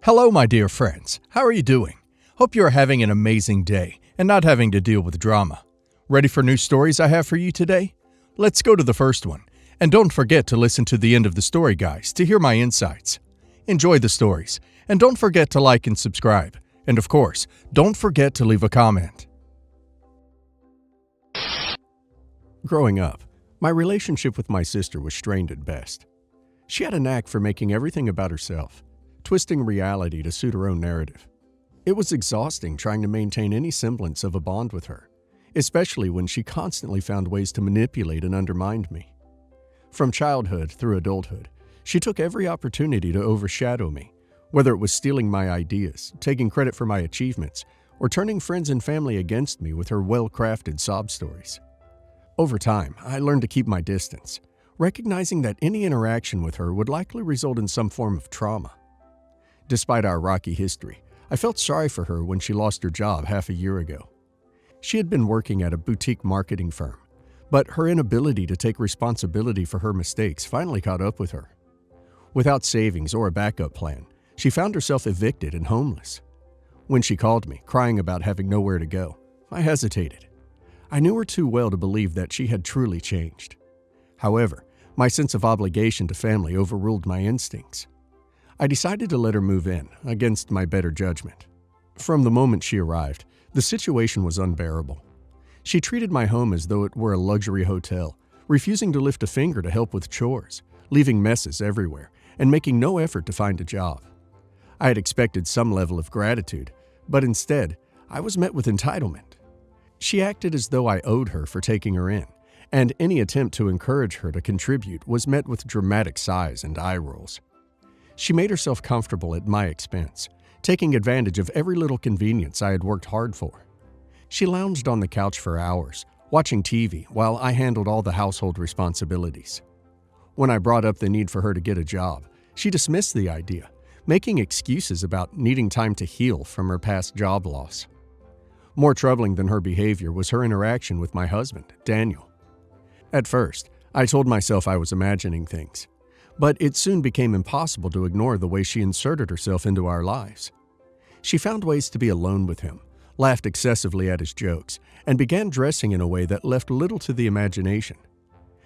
Hello, my dear friends. How are you doing? Hope you are having an amazing day and not having to deal with drama. Ready for new stories I have for you today? Let's go to the first one. And don't forget to listen to the end of the story, guys, to hear my insights. Enjoy the stories, and don't forget to like and subscribe. And of course, don't forget to leave a comment. Growing up, my relationship with my sister was strained at best. She had a knack for making everything about herself, twisting reality to suit her own narrative. It was exhausting trying to maintain any semblance of a bond with her, especially when she constantly found ways to manipulate and undermine me. From childhood through adulthood, she took every opportunity to overshadow me, whether it was stealing my ideas, taking credit for my achievements, or turning friends and family against me with her well-crafted sob stories. Over time, I learned to keep my distance, recognizing that any interaction with her would likely result in some form of trauma. Despite our rocky history, I felt sorry for her when she lost her job half a year ago. She had been working at a boutique marketing firm, but her inability to take responsibility for her mistakes finally caught up with her. Without savings or a backup plan, she found herself evicted and homeless. When she called me, crying about having nowhere to go, I hesitated. I knew her too well to believe that she had truly changed. However, my sense of obligation to family overruled my instincts. I decided to let her move in, against my better judgment. From the moment she arrived, the situation was unbearable. She treated my home as though it were a luxury hotel, refusing to lift a finger to help with chores, leaving messes everywhere, and making no effort to find a job. I had expected some level of gratitude, but instead, I was met with entitlement. She acted as though I owed her for taking her in, and any attempt to encourage her to contribute was met with dramatic sighs and eye rolls. She made herself comfortable at my expense, taking advantage of every little convenience I had worked hard for. She lounged on the couch for hours, watching TV while I handled all the household responsibilities. When I brought up the need for her to get a job, she dismissed the idea, making excuses about needing time to heal from her past job loss. More troubling than her behavior was her interaction with my husband, Daniel. At first, I told myself I was imagining things, but it soon became impossible to ignore the way she inserted herself into our lives. She found ways to be alone with him, laughed excessively at his jokes, and began dressing in a way that left little to the imagination.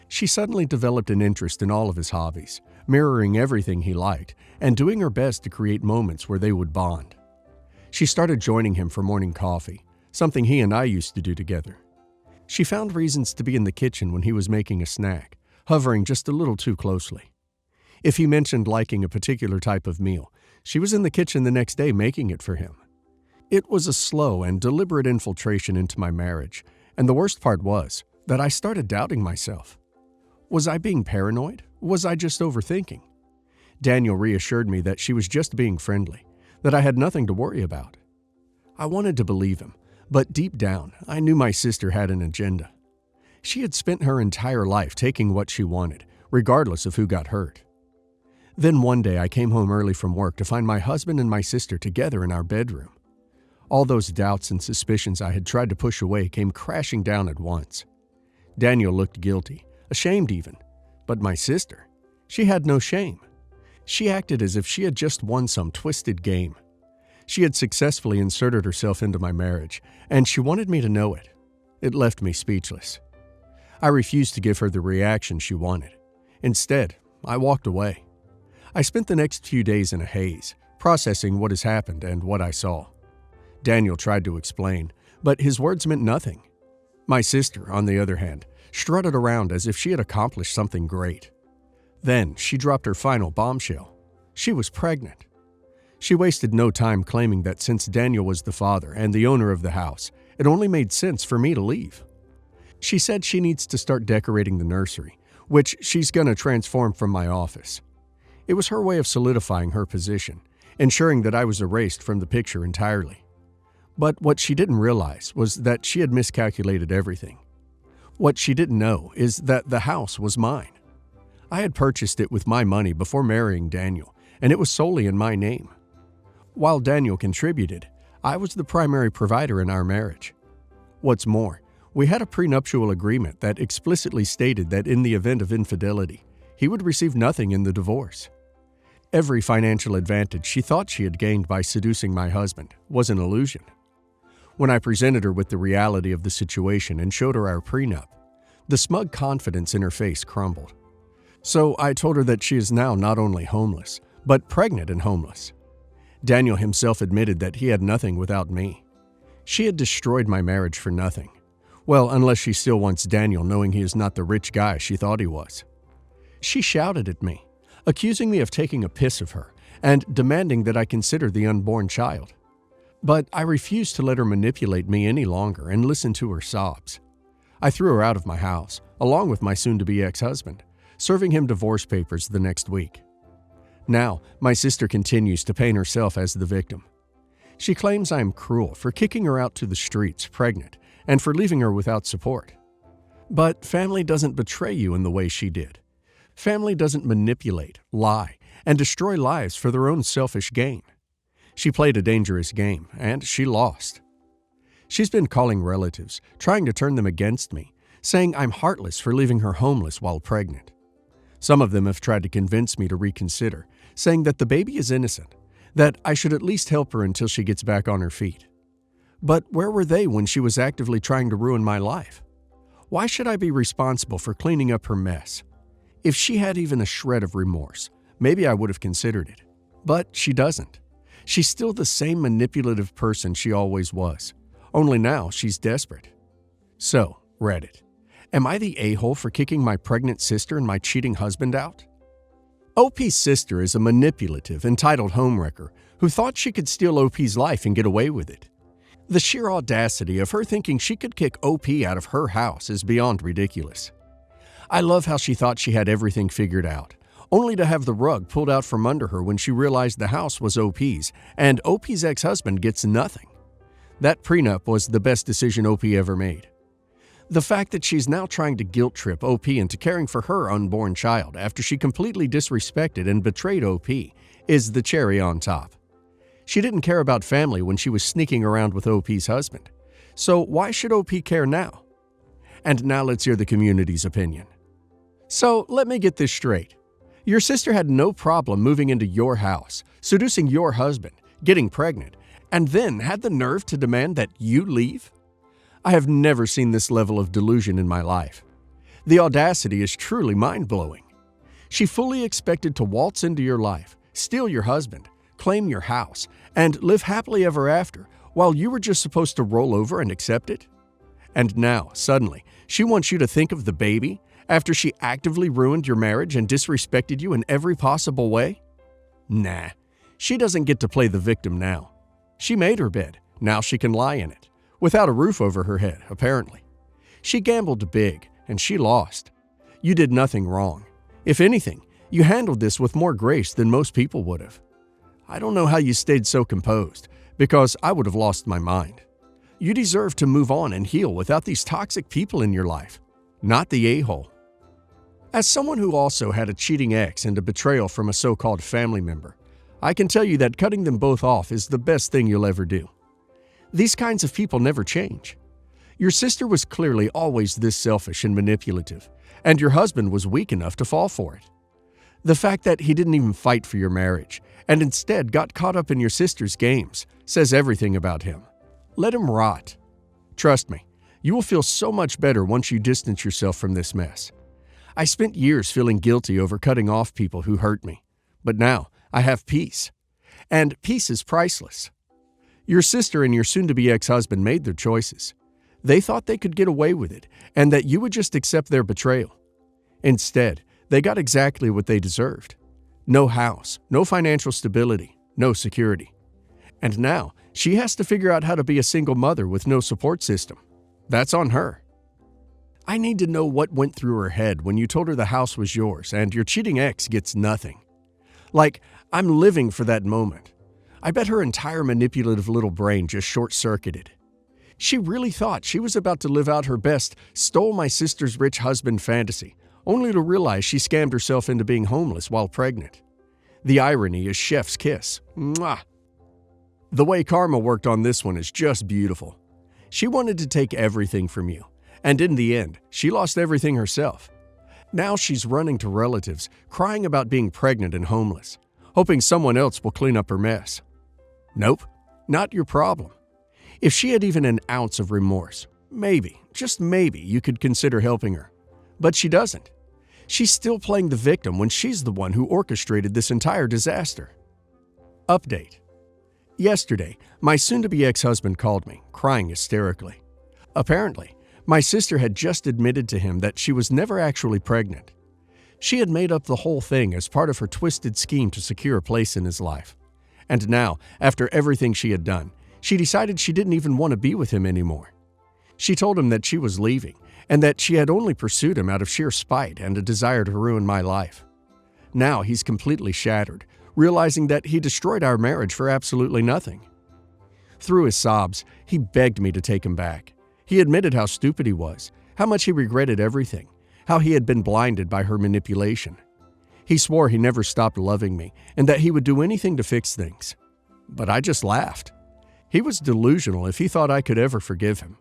She suddenly developed an interest in all of his hobbies, mirroring everything he liked, and doing her best to create moments where they would bond. She started joining him for morning coffee, something he and I used to do together. She found reasons to be in the kitchen when he was making a snack, hovering just a little too closely. If he mentioned liking a particular type of meal, she was in the kitchen the next day making it for him. It was a slow and deliberate infiltration into my marriage, and the worst part was that I started doubting myself. Was I being paranoid? Was I just overthinking? Daniel reassured me that she was just being friendly, that I had nothing to worry about. I wanted to believe him, but deep down, I knew my sister had an agenda. She had spent her entire life taking what she wanted, regardless of who got hurt. Then one day I came home early from work to find my husband and my sister together in our bedroom. All those doubts and suspicions I had tried to push away came crashing down at once. Daniel looked guilty, ashamed even, but my sister, she had no shame. She acted as if she had just won some twisted game. She had successfully inserted herself into my marriage, and she wanted me to know it. It left me speechless. I refused to give her the reaction she wanted. Instead, I walked away. I spent the next few days in a haze, processing what has happened and what I saw. Daniel tried to explain, but his words meant nothing. My sister, on the other hand, strutted around as if she had accomplished something great. Then she dropped her final bombshell. She was pregnant. She wasted no time claiming that since Daniel was the father and the owner of the house, it only made sense for me to leave. She said she needs to start decorating the nursery, which she's gonna transform from my office. It was her way of solidifying her position, ensuring that I was erased from the picture entirely. But what she didn't realize was that she had miscalculated everything. What she didn't know is that the house was mine. I had purchased it with my money before marrying Daniel, and it was solely in my name. While Daniel contributed, I was the primary provider in our marriage. What's more, we had a prenuptial agreement that explicitly stated that in the event of infidelity, he would receive nothing in the divorce. every financial advantage she thought she had gained by seducing my husband was an illusion. When I presented her with the reality of the situation and showed her our prenup, the smug confidence in her face crumbled. So I told her that she is now not only homeless, but pregnant and homeless. Daniel himself admitted that he had nothing without me. She had destroyed my marriage for nothing. Well, unless she still wants Daniel, knowing he is not the rich guy she thought he was. She shouted at me, accusing me of taking a piss of her and demanding that I consider the unborn child. But I refused to let her manipulate me any longer and listen to her sobs. I threw her out of my house, along with my soon-to-be ex-husband, serving him divorce papers the next week. Now, my sister continues to paint herself as the victim. She claims I am cruel for kicking her out to the streets pregnant and for leaving her without support. But family doesn't betray you in the way she did. Family doesn't manipulate, lie, and destroy lives for their own selfish gain. She played a dangerous game, and she lost. She's been calling relatives, trying to turn them against me, saying I'm heartless for leaving her homeless while pregnant. Some of them have tried to convince me to reconsider, saying that the baby is innocent, that I should at least help her until she gets back on her feet. But where were they when she was actively trying to ruin my life? Why should I be responsible for cleaning up her mess? If she had even a shred of remorse, maybe I would have considered it. But she doesn't. She's still the same manipulative person she always was. Only now she's desperate. So, Reddit, am I the a-hole for kicking my pregnant sister and my cheating husband out? OP's sister is a manipulative, entitled homewrecker who thought she could steal OP's life and get away with it. The sheer audacity of her thinking she could kick OP out of her house is beyond ridiculous. I love how she thought she had everything figured out, only to have the rug pulled out from under her when she realized the house was OP's and OP's ex-husband gets nothing. That prenup was the best decision OP ever made. The fact that she's now trying to guilt-trip OP into caring for her unborn child after she completely disrespected and betrayed OP is the cherry on top. She didn't care about family when she was sneaking around with OP's husband. So why should OP care now? And now let's hear the community's opinion. So let me get this straight. Your sister had no problem moving into your house, seducing your husband, getting pregnant, and then had the nerve to demand that you leave? I have never seen this level of delusion in my life. The audacity is truly mind-blowing. She fully expected to waltz into your life, steal your husband, claim your house, and live happily ever after, while you were just supposed to roll over and accept it? And now, suddenly, she wants you to think of the baby after she actively ruined your marriage and disrespected you in every possible way? Nah, she doesn't get to play the victim now. She made her bed, now she can lie in it, without a roof over her head, apparently. She gambled big, and she lost. You did nothing wrong. If anything, you handled this with more grace than most people would have. I don't know how you stayed so composed, because I would have lost my mind. You deserve to move on and heal without these toxic people in your life, not the a-hole. As someone who also had a cheating ex and a betrayal from a so-called family member, I can tell you that cutting them both off is the best thing you'll ever do. These kinds of people never change. Your sister was clearly always this selfish and manipulative, and your husband was weak enough to fall for it. The fact that he didn't even fight for your marriage, and instead got caught up in your sister's games, says everything about him. Let him rot. Trust me, you will feel so much better once you distance yourself from this mess. I spent years feeling guilty over cutting off people who hurt me, but now I have peace. And peace is priceless. Your sister and your soon-to-be ex-husband made their choices. They thought they could get away with it, and that you would just accept their betrayal. Instead, they got exactly what they deserved. No house, no financial stability, no security. And now, she has to figure out how to be a single mother with no support system. That's on her. I need to know what went through her head when you told her the house was yours and your cheating ex gets nothing. Like, I'm living for that moment. I bet her entire manipulative little brain just short-circuited. She really thought she was about to live out her best stole my sister's rich husband fantasy, only to realize she scammed herself into being homeless while pregnant. The irony is chef's kiss. Mwah! The way karma worked on this one is just beautiful. She wanted to take everything from you, and in the end, she lost everything herself. Now she's running to relatives, crying about being pregnant and homeless, hoping someone else will clean up her mess. Nope, not your problem. If she had even an ounce of remorse, maybe, just maybe, you could consider helping her. But she doesn't. She's still playing the victim when she's the one who orchestrated this entire disaster. Update. Yesterday, my soon-to-be ex-husband called me, crying hysterically. Apparently, my sister had just admitted to him that she was never actually pregnant. She had made up the whole thing as part of her twisted scheme to secure a place in his life. And now, after everything she had done, she decided she didn't even want to be with him anymore. She told him that she was leaving, and that she had only pursued him out of sheer spite and a desire to ruin my life. Now he's completely shattered, realizing that he destroyed our marriage for absolutely nothing. Through his sobs, he begged me to take him back. He admitted how stupid he was, how much he regretted everything, how he had been blinded by her manipulation. He swore he never stopped loving me and that he would do anything to fix things. But I just laughed. He was delusional if he thought I could ever forgive him.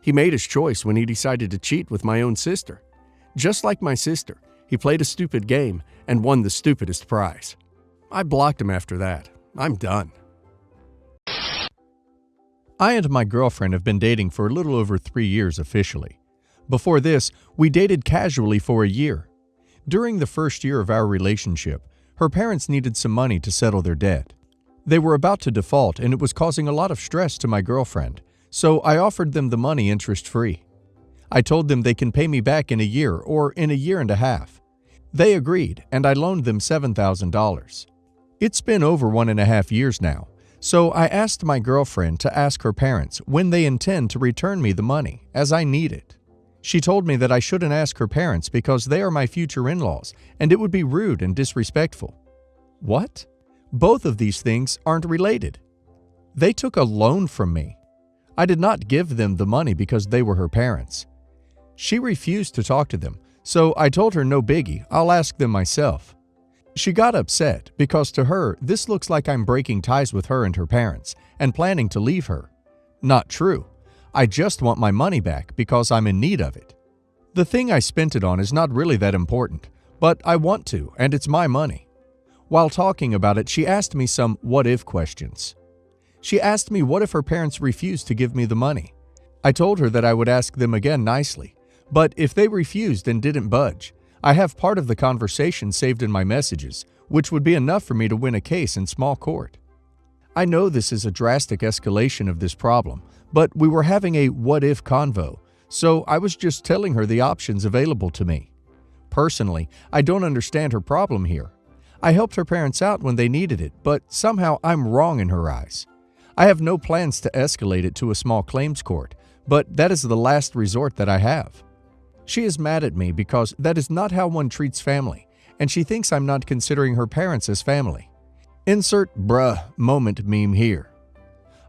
He made his choice when he decided to cheat with my own sister. Just like my sister, he played a stupid game and won the stupidest prize. I blocked him after that. I'm done. I and my girlfriend have been dating for a little over 3 years officially. Before this, we dated casually for a year. During the first year of our relationship, her parents needed some money to settle their debt. They were about to default and it was causing a lot of stress to my girlfriend, so I offered them the money interest-free. I told them they can pay me back in a year or in a year and a half. They agreed and I loaned them $7,000. It's been over 1.5 years now, so I asked my girlfriend to ask her parents when they intend to return me the money, as I need it. She told me that I shouldn't ask her parents because they are my future in-laws and it would be rude and disrespectful. What? Both of these things aren't related. They took a loan from me. I did not give them the money because they were her parents. She refused to talk to them, so I told her no biggie, I'll ask them myself. She got upset because to her, this looks like I'm breaking ties with her and her parents and planning to leave her. Not true. I just want my money back because I'm in need of it. The thing I spent it on is not really that important, but I want to, and it's my money. While talking about it, she asked me some what-if questions. She asked me what if her parents refused to give me the money. I told her that I would ask them again nicely, but if they refused and didn't budge, I have part of the conversation saved in my messages, which would be enough for me to win a case in small court. I know this is a drastic escalation of this problem, but we were having a what-if convo, so I was just telling her the options available to me. Personally, I don't understand her problem here. I helped her parents out when they needed it, but somehow I'm wrong in her eyes. I have no plans to escalate it to a small claims court, but that is the last resort that I have. She is mad at me because that is not how one treats family, and she thinks I'm not considering her parents as family. Insert bruh moment meme here.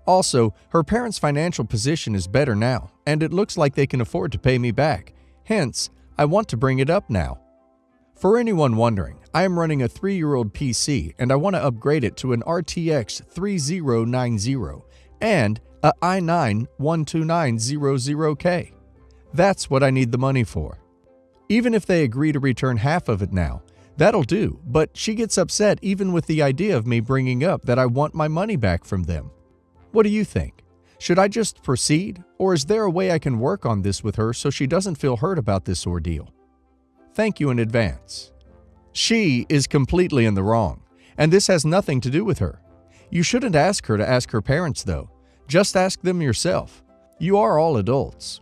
Also, her parents' financial position is better now, and it looks like they can afford to pay me back. Hence, I want to bring it up now. For anyone wondering, I am running a 3-year-old PC and I want to upgrade it to an RTX 3090 and a i9 12900K. That's what I need the money for. Even if they agree to return half of it now, that'll do, but she gets upset even with the idea of me bringing up that I want my money back from them. What do you think? Should I just proceed, or is there a way I can work on this with her so she doesn't feel hurt about this ordeal? Thank you in advance. She is completely in the wrong, and this has nothing to do with her. You shouldn't ask her to ask her parents, though. Just ask them yourself. You are all adults.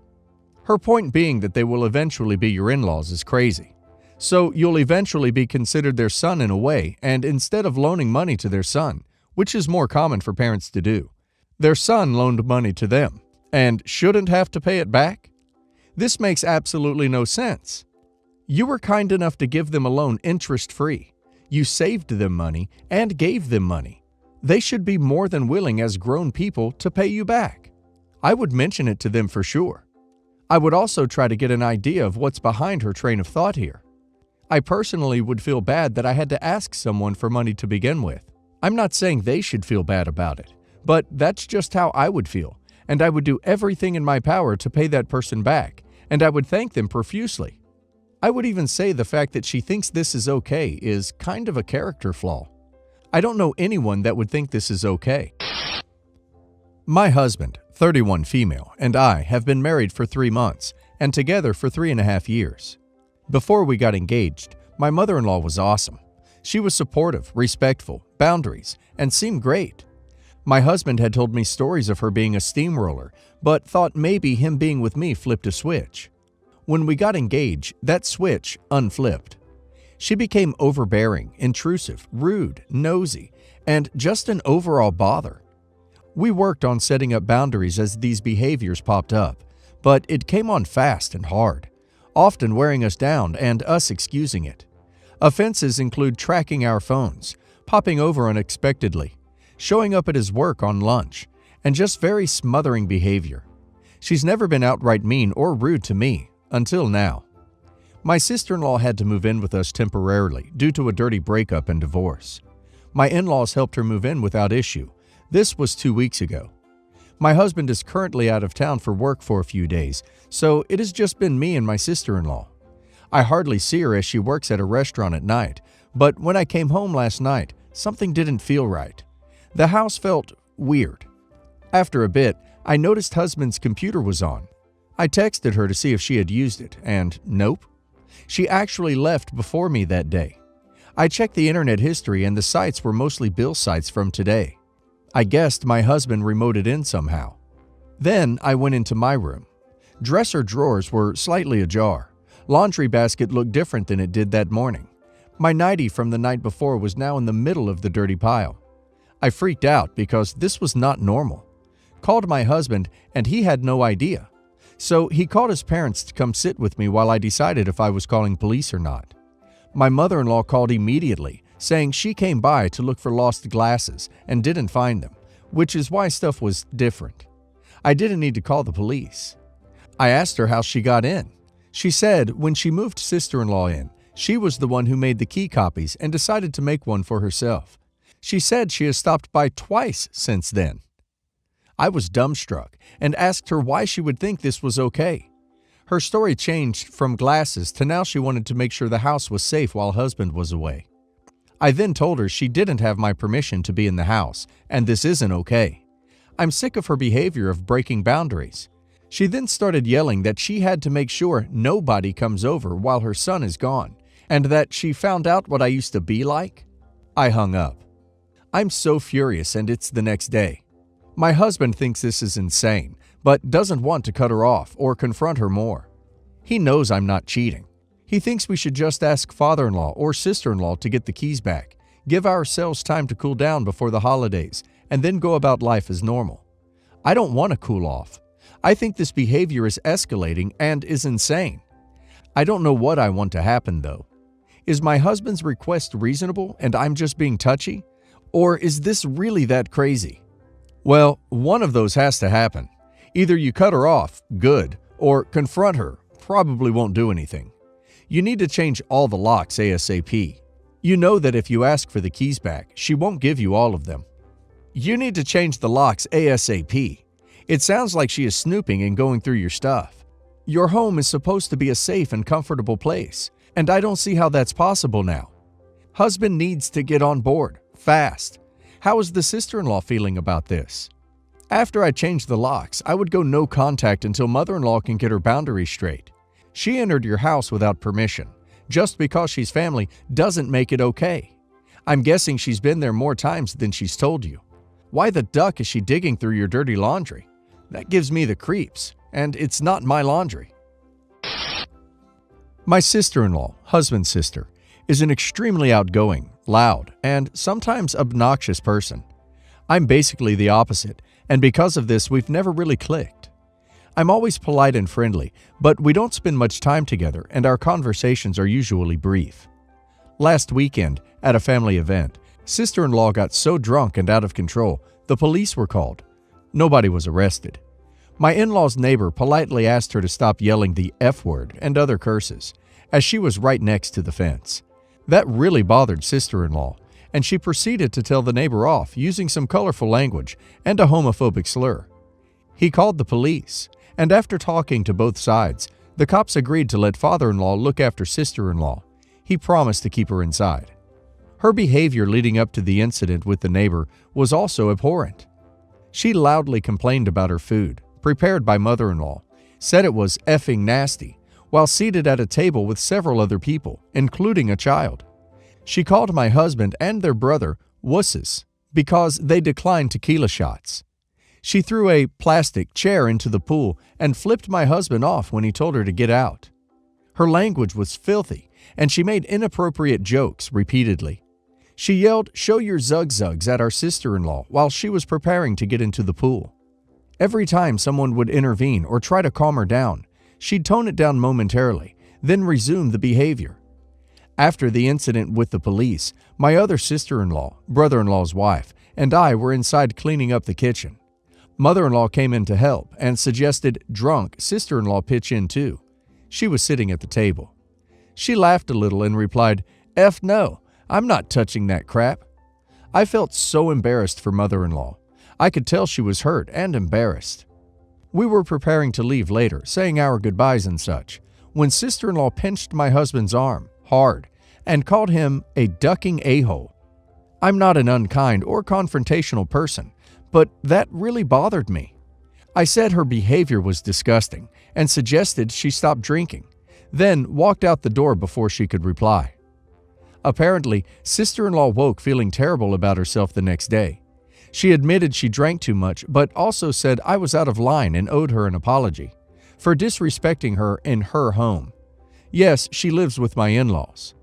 Her point being that they will eventually be your in-laws is crazy. So you'll eventually be considered their son in a way, and instead of loaning money to their son, which is more common for parents to do, their son loaned money to them, and shouldn't have to pay it back? This makes absolutely no sense. You were kind enough to give them a loan interest-free. You saved them money and gave them money. They should be more than willing as grown people to pay you back. I would mention it to them for sure. I would also try to get an idea of what's behind her train of thought here. I personally would feel bad that I had to ask someone for money to begin with. I'm not saying they should feel bad about it, but that's just how I would feel, and I would do everything in my power to pay that person back, and I would thank them profusely. I would even say the fact that she thinks this is okay is kind of a character flaw. I don't know anyone that would think this is okay. My husband, 31 female, and I have been married for 3 months and together for 3.5 years. Before we got engaged, my mother-in-law was awesome. She was supportive, respectful, boundaries, and seemed great. My husband had told me stories of her being a steamroller, but thought maybe him being with me flipped a switch. When we got engaged, that switch unflipped. She became overbearing, intrusive, rude, nosy, and just an overall bother. We worked on setting up boundaries as these behaviors popped up, but it came on fast and hard, often wearing us down and us excusing it. Offenses include tracking our phones, popping over unexpectedly, showing up at his work on lunch, and just very smothering behavior. She's never been outright mean or rude to me, until now. My sister-in-law had to move in with us temporarily due to a dirty breakup and divorce. My in-laws helped her move in without issue. This was 2 weeks ago. My husband is currently out of town for work for a few days, so it has just been me and my sister-in-law. I hardly see her as she works at a restaurant at night, but when I came home last night, something didn't feel right. The house felt weird. After a bit, I noticed husband's computer was on. I texted her to see if she had used it, and nope. She actually left before me that day. I checked the internet history and the sites were mostly bill sites from today. I guessed my husband remoted in somehow. Then I went into my room. Dresser drawers were slightly ajar. Laundry basket looked different than it did that morning. My nightie from the night before was now in the middle of the dirty pile. I freaked out because this was not normal. Called my husband and he had no idea. So he called his parents to come sit with me while I decided if I was calling police or not. My mother-in-law called immediately, saying she came by to look for lost glasses and didn't find them, which is why stuff was different. I didn't need to call the police. I asked her how she got in. She said when she moved sister-in-law in, she was the one who made the key copies and decided to make one for herself. She said she has stopped by twice since then. I was dumbstruck and asked her why she would think this was okay. Her story changed from glasses to now she wanted to make sure the house was safe while husband was away. I then told her she didn't have my permission to be in the house, and this isn't okay. I'm sick of her behavior of breaking boundaries. She then started yelling that she had to make sure nobody comes over while her son is gone, and that she found out what I used to be like. I hung up. I'm so furious, and it's the next day. My husband thinks this is insane, but doesn't want to cut her off or confront her more. He knows I'm not cheating. He thinks we should just ask father-in-law or sister-in-law to get the keys back, give ourselves time to cool down before the holidays, and then go about life as normal. I don't want to cool off. I think this behavior is escalating and is insane. I don't know what I want to happen, though. Is my husband's request reasonable and I'm just being touchy? Or is this really that crazy? Well, one of those has to happen. Either you cut her off, good, or confront her, probably won't do anything. You need to change all the locks ASAP. You know that if you ask for the keys back, she won't give you all of them. You need to change the locks ASAP. It sounds like she is snooping and going through your stuff. Your home is supposed to be a safe and comfortable place, and I don't see how that's possible now. Husband needs to get on board, fast. How is the sister-in-law feeling about this? After I changed the locks, I would go no contact until mother-in-law can get her boundaries straight. She entered your house without permission. Just because she's family doesn't make it okay. I'm guessing she's been there more times than she's told you. Why the duck is she digging through your dirty laundry? That gives me the creeps, and it's not my laundry. My sister-in-law, husband's sister, is an extremely outgoing, loud, and sometimes obnoxious person. I'm basically the opposite, and because of this, we've never really clicked. I'm always polite and friendly, but we don't spend much time together, and our conversations are usually brief. Last weekend, at a family event, sister-in-law got so drunk and out of control, the police were called. Nobody was arrested. My in-law's neighbor politely asked her to stop yelling the F word and other curses, as she was right next to the fence. That really bothered sister-in-law, and she proceeded to tell the neighbor off using some colorful language and a homophobic slur. He called the police, and after talking to both sides, the cops agreed to let father-in-law look after sister-in-law. He promised to keep her inside. Her behavior leading up to the incident with the neighbor was also abhorrent. She loudly complained about her food, prepared by mother-in-law, said it was effing nasty, while seated at a table with several other people, including a child. She called my husband and their brother wusses because they declined tequila shots. She threw a plastic chair into the pool and flipped my husband off when he told her to get out. Her language was filthy, and she made inappropriate jokes repeatedly. She yelled, "Show your zug-zugs" at our sister-in-law while she was preparing to get into the pool. Every time someone would intervene or try to calm her down, she'd tone it down momentarily, then resume the behavior. After the incident with the police, my other sister-in-law, brother-in-law's wife, and I were inside cleaning up the kitchen. Mother-in-law came in to help and suggested drunk sister-in-law pitch in too. She was sitting at the table. She laughed a little and replied, "F no, I'm not touching that crap." I felt so embarrassed for mother-in-law. I could tell she was hurt and embarrassed. We were preparing to leave later, saying our goodbyes and such, when sister-in-law pinched my husband's arm, hard, and called him a ducking a-hole. I'm not an unkind or confrontational person, but that really bothered me. I said her behavior was disgusting and suggested she stop drinking, then walked out the door before she could reply. Apparently, sister-in-law woke feeling terrible about herself the next day. She admitted she drank too much, but also said I was out of line and owed her an apology for disrespecting her in her home. Yes, she lives with my in-laws.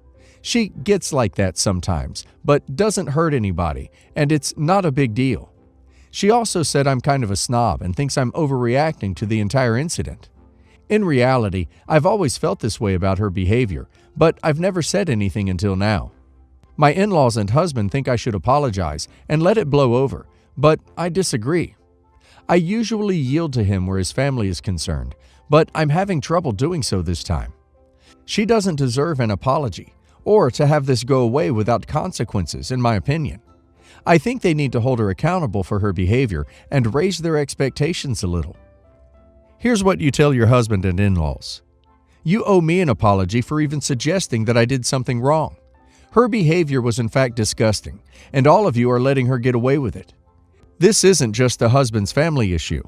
She gets like that sometimes, but doesn't hurt anybody, and it's not a big deal. She also said I'm kind of a snob and thinks I'm overreacting to the entire incident. In reality, I've always felt this way about her behavior, but I've never said anything until now. My in-laws and husband think I should apologize and let it blow over, but I disagree. I usually yield to him where his family is concerned, but I'm having trouble doing so this time. She doesn't deserve an apology or to have this go away without consequences, in my opinion. I think they need to hold her accountable for her behavior and raise their expectations a little. Here's what you tell your husband and in-laws. You owe me an apology for even suggesting that I did something wrong. Her behavior was in fact disgusting, and all of you are letting her get away with it. This isn't just a husband's family issue.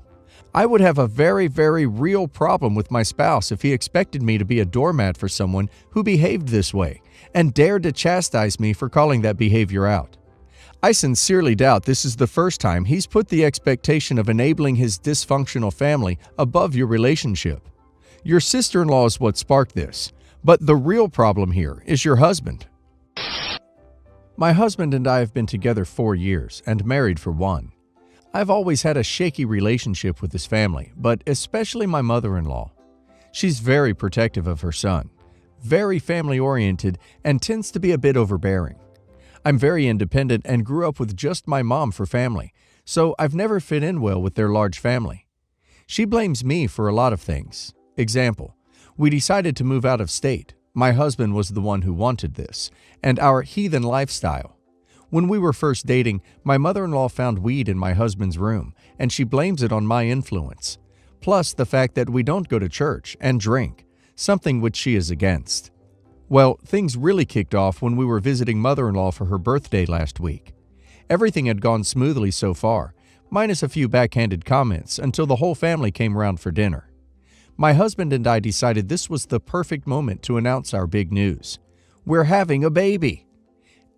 I would have a very, very real problem with my spouse if he expected me to be a doormat for someone who behaved this way and dared to chastise me for calling that behavior out. I sincerely doubt this is the first time he's put the expectation of enabling his dysfunctional family above your relationship. Your sister-in-law is what sparked this, but the real problem here is your husband. My husband and I have been together 4 years and married for 1. I've always had a shaky relationship with his family, but especially my mother-in-law. She's very protective of her son, very family-oriented, and tends to be a bit overbearing. I'm very independent and grew up with just my mom for family, so I've never fit in well with their large family. She blames me for a lot of things. Example, we decided to move out of state. My husband was the one who wanted this, and our heathen lifestyle. When we were first dating, my mother-in-law found weed in my husband's room, and she blames it on my influence, plus the fact that we don't go to church and drink, something which she is against. Well, things really kicked off when we were visiting mother-in-law for her birthday last week. Everything had gone smoothly so far, minus a few backhanded comments until the whole family came around for dinner. My husband and I decided this was the perfect moment to announce our big news. We're having a baby!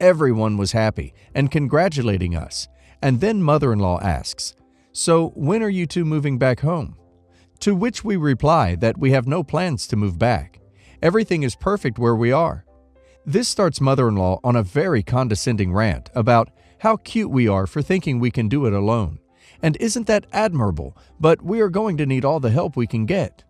Everyone was happy and congratulating us, and then mother-in-law asks, "So when are you two moving back home?" To which we reply that we have no plans to move back. Everything is perfect where we are. This starts mother-in-law on a very condescending rant about how cute we are for thinking we can do it alone. And isn't that admirable, but we are going to need all the help we can get.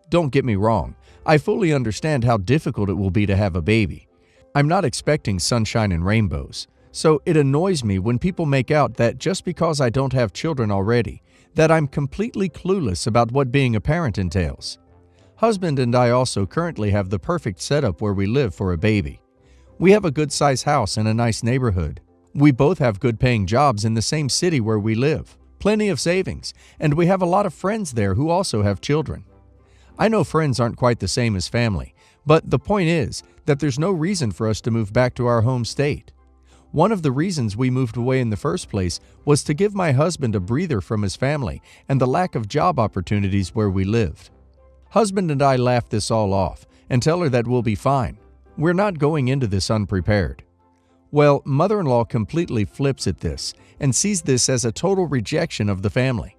Don't get me wrong, I fully understand how difficult it will be to have a baby. I'm not expecting sunshine and rainbows, so it annoys me when people make out that just because I don't have children already, that I'm completely clueless about what being a parent entails. Husband and I also currently have the perfect setup where we live for a baby. We have a good-sized house in a nice neighborhood. We both have good-paying jobs in the same city where we live, plenty of savings, and we have a lot of friends there who also have children. I know friends aren't quite the same as family, But the point is that there's no reason for us to move back to our home state. One of the reasons we moved away in the first place was to give my husband a breather from his family and the lack of job opportunities where we lived. Husband and I laugh this all off and tell her that we'll be fine. We're not going into this unprepared. Well, mother-in-law completely flips at this and sees this as a total rejection of the family.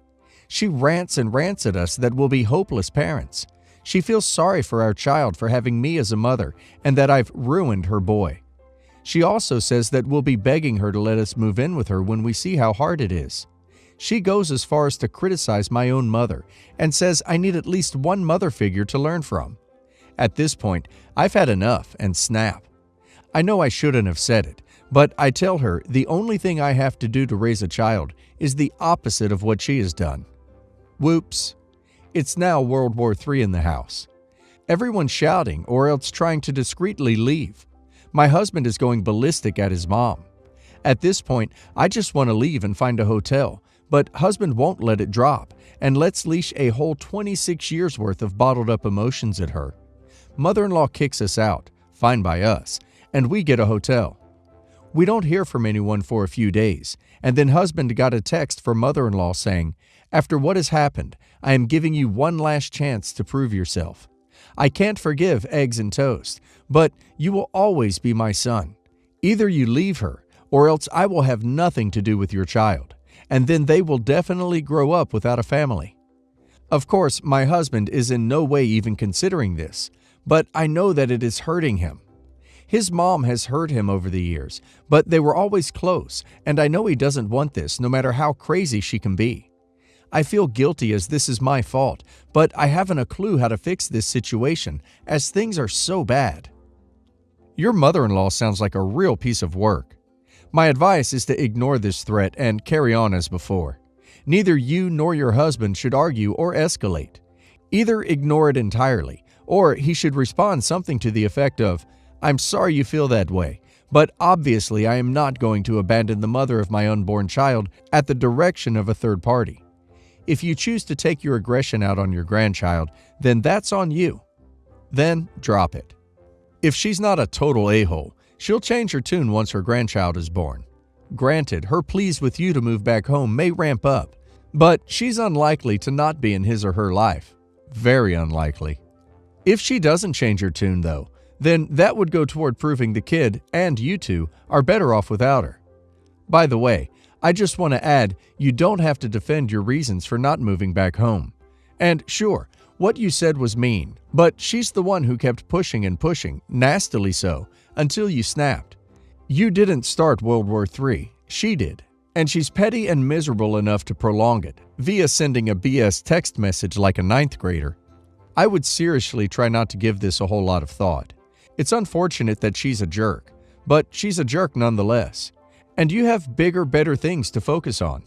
She rants and rants at us that we'll be hopeless parents. She feels sorry for our child for having me as a mother and that I've ruined her boy. She also says that we'll be begging her to let us move in with her when we see how hard it is. She goes as far as to criticize my own mother and says I need at least one mother figure to learn from. At this point, I've had enough and snap. I know I shouldn't have said it, but I tell her the only thing I have to do to raise a child is the opposite of what she has done. Whoops. It's now World War III in the house. Everyone's shouting or else trying to discreetly leave. My husband is going ballistic at his mom. At this point, I just want to leave and find a hotel, but husband won't let it drop and lets leash a whole 26 years worth of bottled up emotions at her. Mother-in-law kicks us out, fine by us, and we get a hotel. We don't hear from anyone for a few days, and then husband got a text from mother-in-law saying, "After what has happened, I am giving you one last chance to prove yourself. I can't forgive eggs and toast, but you will always be my son. Either you leave her, or else I will have nothing to do with your child, and then they will definitely grow up without a family." Of course, my husband is in no way even considering this, but I know that it is hurting him. His mom has hurt him over the years, but they were always close, and I know he doesn't want this no matter how crazy she can be. I feel guilty as this is my fault, but I haven't a clue how to fix this situation as things are so bad. Your mother-in-law sounds like a real piece of work. My advice is to ignore this threat and carry on as before. Neither you nor your husband should argue or escalate. Either ignore it entirely, or he should respond something to the effect of, "I'm sorry you feel that way, but obviously I am not going to abandon the mother of my unborn child at the direction of a third party. If you choose to take your aggression out on your grandchild, then that's on you. Then drop it." If she's not a total a-hole, she'll change her tune once her grandchild is born. Granted, her pleas with you to move back home may ramp up, but she's unlikely to not be in his or her life. Very unlikely. If she doesn't change her tune, though, then that would go toward proving the kid and you two are better off without her. By the way, I just want to add, you don't have to defend your reasons for not moving back home. And sure, what you said was mean, but she's the one who kept pushing and pushing, nastily so, until you snapped. You didn't start World War III, she did, and she's petty and miserable enough to prolong it, via sending a BS text message like a 9th grader. I would seriously try not to give this a whole lot of thought. It's unfortunate that she's a jerk, but she's a jerk nonetheless. And you have bigger, better things to focus on.